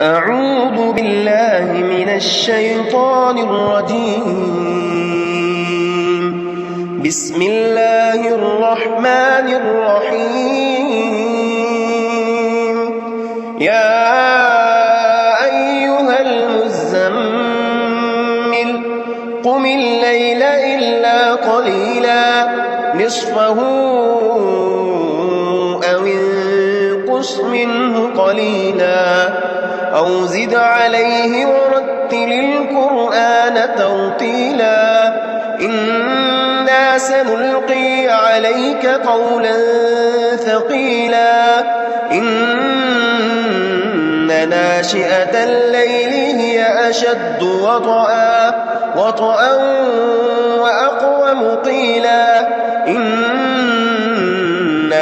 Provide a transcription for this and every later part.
أعوذ بالله من الشيطان الرجيم. بسم الله الرحمن الرحيم. يا أيها المزمل قم الليل إلا قليلا نصفه أو انقص منه قليلا أو زد عليه ورتل القرآن ترتيلا إنا سنلقي عليك قولا ثقيلا إن ناشئة الليل هي أشد وطئا وأقوم قيلا إن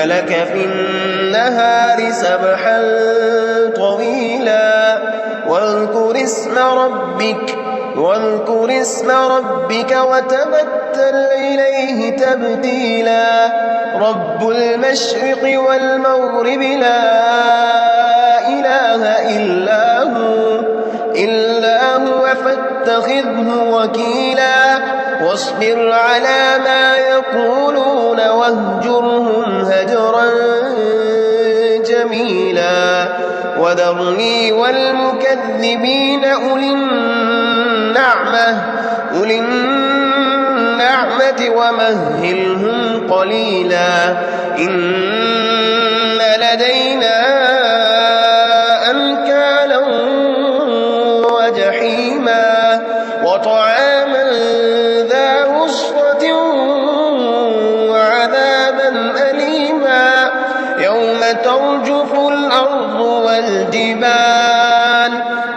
لك في النهار سبحا طويلا واذكر اسم ربك وتبتل إليه تبتيلا رب المشرق والمغرب لا إله إلا هو فاتخذه وكيلا واصبر على ما يقولون واهجرهم هجرا جميلا وذرني والمكذبين أولي النعمة ومهلهم قليلا إن لدينا أنكالا وجحيما وطعاما ذا غصة وعذابا أليما يوم ترجف الأرض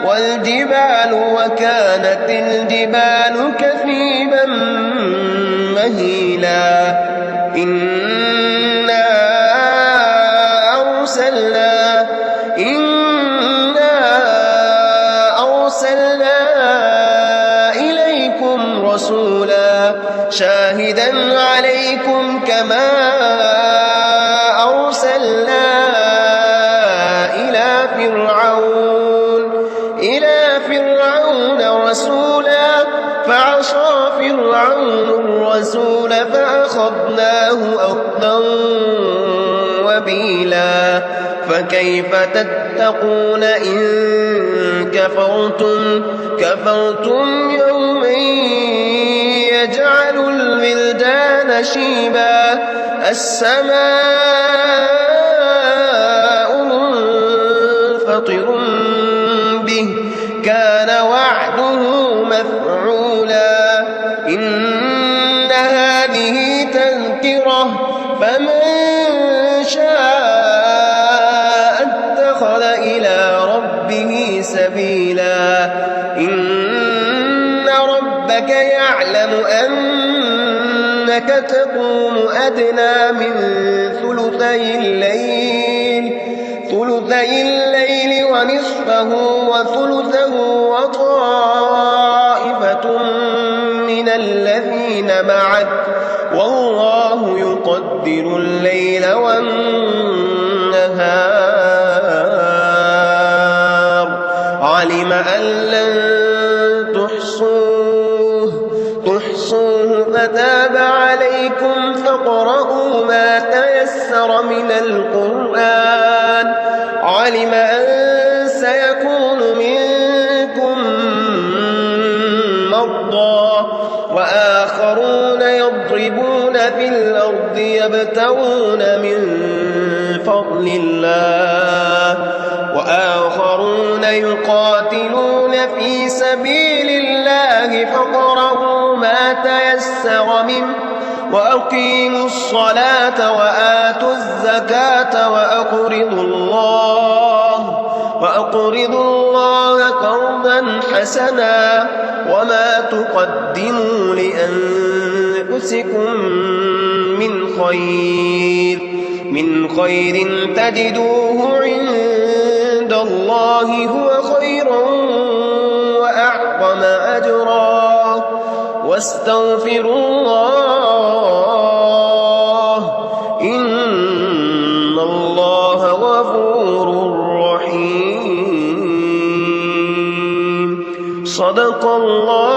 والجبال وكانت الجبال كثيبا مهيلا إنا أرسلنا إليكم رسولا شاهدا عليكم كما أرسلنا إلى فرعون رسولا فعصى فرعون الرسول فأخذناه أخذا وبيلا فكيف تتقون إن كفرتم يوما يجعل الولدان شيبا السماء منفطر به كان وعده مفعولا إن هذه تذكرة فمن شاء اتخذ إلى ربه سبيلا إن ربك يعلم أنك تقوم أدنى من ثلثي الليل ونصفه وثلثه وطائفة من الذين معك والله يقدر الليل والنهار علم أن لن تحصوه فتاب عليكم فاقرؤوا ما تيسر من القرآن علم أن سيكون منكم مرضى وآخرون يضربون في الأرض يبتغون من فضل الله وآخرون يقاتلون في سبيل الله فاقرؤوا ما تيسر منه وأقيموا الصلاة وآتوا الزكاة وأقرضوا الله قرضا حسنا وما تقدموا لأنفسكم من خير تجدوه عند الله هو خيرا وأعظم أجرا واستغفروا الله إن الله غفور رحيم. صدق الله